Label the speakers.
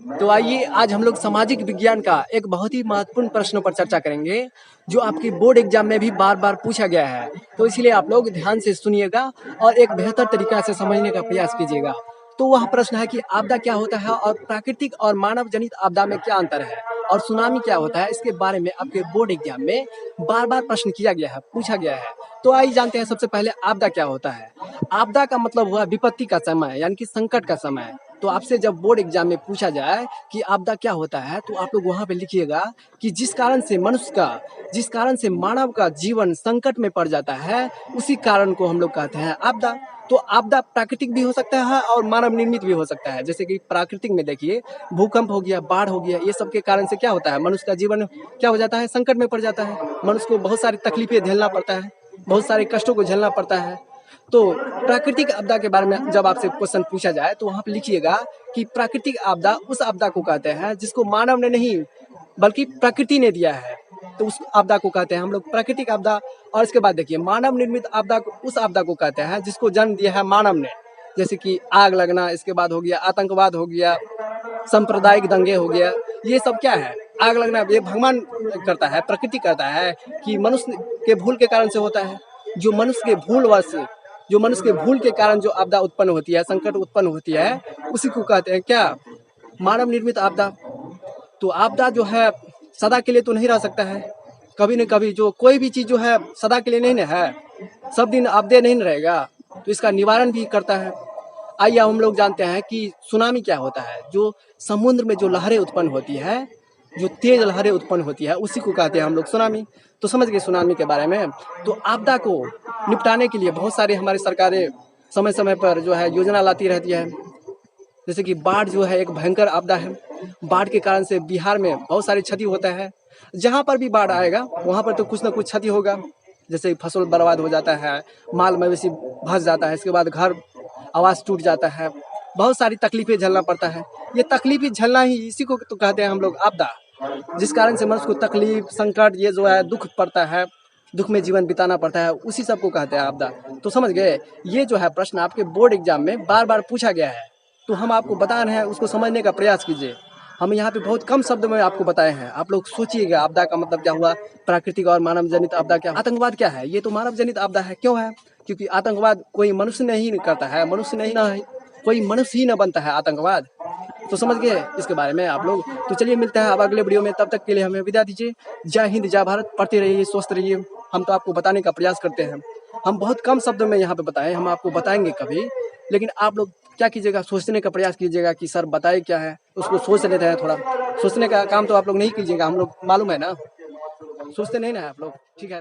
Speaker 1: तो आइए आज हम लोग सामाजिक विज्ञान का एक बहुत ही महत्वपूर्ण प्रश्नों पर चर्चा करेंगे जो आपकी बोर्ड एग्जाम में भी बार बार पूछा गया है। तो इसलिए आप लोग ध्यान से सुनिएगा और एक बेहतर तरीका से समझने का प्रयास कीजिएगा। तो वह प्रश्न है कि आपदा क्या होता है और प्राकृतिक और मानव जनित आपदा में क्या अंतर है और सुनामी क्या होता है, इसके बारे में आपके बोर्ड एग्जाम में बार बार प्रश्न किया गया है, पूछा गया है। तो आइए जानते हैं सबसे पहले आपदा क्या होता है। आपदा का मतलब हुआ विपत्ति का समय यानी कि संकट का समय। तो आपसे जब बोर्ड एग्जाम में पूछा जाए कि आपदा क्या होता है तो आप लोग वहां पे लिखिएगा कि जिस कारण से मनुष्य का, जिस कारण से मानव का जीवन संकट में पड़ जाता है, उसी कारण को हम लोग कहते हैं आपदा। तो आपदा प्राकृतिक भी हो सकता है और मानव निर्मित भी हो सकता है। जैसे कि प्राकृतिक में देखिए भूकंप हो गया, बाढ़ हो गया, ये सब के कारण से क्या होता है, मनुष्य का जीवन क्या हो जाता है, संकट में पड़ जाता है। मनुष्य को बहुत सारी तकलीफें झेलना पड़ता है, बहुत सारे कष्टों को झेलना पड़ता है। तो प्राकृतिक आपदा के बारे में जब आपसे क्वेश्चन पूछा जाए तो वहां पे लिखिएगा कि प्राकृतिक आपदा उस आपदा को कहते हैं जिसको मानव ने नहीं बल्कि प्रकृति ने दिया है। तो उस आपदा को कहते हैं हम लोग प्राकृतिक आपदा। और इसके बाद देखिए मानव निर्मित आपदा को, उस आपदा को कहते हैं जिसको जन्म दिया है मानव ने। जैसे कि आग लगना, इसके बाद हो गया आतंकवाद, हो गया सांप्रदायिक दंगे, हो गया। ये सब क्या है, आग लगना ये भगवान करता है, प्रकृति करता है कि मनुष्य के भूल के कारण से होता है। जो मनुष्य के भूलवश, जो मनुष्य के भूल के कारण जो आपदा उत्पन्न होती है, संकट उत्पन्न होती है, उसी को कहते हैं क्या, मानव निर्मित आपदा। तो आपदा जो है सदा के लिए तो नहीं रह सकता है, कभी न कभी जो कोई भी चीज जो है सदा के लिए नहीं ना है, सब दिन आपदे नहीं रहेगा। तो इसका निवारण भी करता है। आइए हम लोग जानते हैं कि सुनामी क्या होता है। जो समुद्र में जो लहरें उत्पन्न होती है, जो तेज लहरें उत्पन्न होती है, उसी को कहते हैं हम लोग सुनामी। तो समझ गए सुनामी के बारे में। तो आपदा को निपटाने के लिए बहुत सारी हमारी सरकारें समय समय पर जो है योजना लाती रहती है। जैसे कि बाढ़ जो है एक भयंकर आपदा है। बाढ़ के कारण से बिहार में बहुत सारी क्षति होता है। जहाँ पर भी बाढ़ आएगा वहाँ पर तो कुछ ना कुछ क्षति होगा। जैसे फसल बर्बाद हो जाता है, माल मवेशी भस जाता है, इसके बाद घर आवास टूट जाता है, बहुत सारी तकलीफें झेलना पड़ता है। ये तकलीफें झेलना ही, इसी को तो कहते हैं हम लोग आपदा। जिस कारण से मनुष्य को तकलीफ, संकट, ये जो है दुख पड़ता है, दुख में जीवन बिताना पड़ता है, उसी सब को कहते हैं आपदा। तो समझ गए, ये जो है प्रश्न आपके बोर्ड एग्जाम में बार बार पूछा गया है। तो हम आपको बता रहे हैं, उसको समझने का प्रयास कीजिए। हम यहाँ पे बहुत कम शब्द में आपको बताए हैं। आप लोग सोचिएगा आपदा का मतलब क्या हुआ, प्राकृतिक और मानव जनित आपदा क्या। आतंकवाद क्या है, ये तो मानव जनित आपदा है। क्यों है, क्योंकि आतंकवाद कोई मनुष्य नहीं करता है, मनुष्य नहीं ना है, कोई मनुष्य ही ना बनता है आतंकवाद। तो समझ गए इसके बारे में आप लोग। तो चलिए मिलते हैं अब अगले वीडियो में, तब तक के लिए हमें विदा दीजिए। जय हिंद, जय भारत। पढ़ते रहिए, स्वस्थ रहिए। हम तो आपको बताने का प्रयास करते हैं, हम बहुत कम शब्दों में यहाँ पे बताएं, हम आपको बताएंगे कभी। लेकिन आप लोग क्या कीजिएगा, सोचने का प्रयास कीजिएगा कि सर बताए क्या है, उसको सोच लेते हैं। थोड़ा सोचने का काम तो आप लोग नहीं कीजिएगा, हम लोग मालूम है ना, सोचते नहीं ना है आप लोग। ठीक है।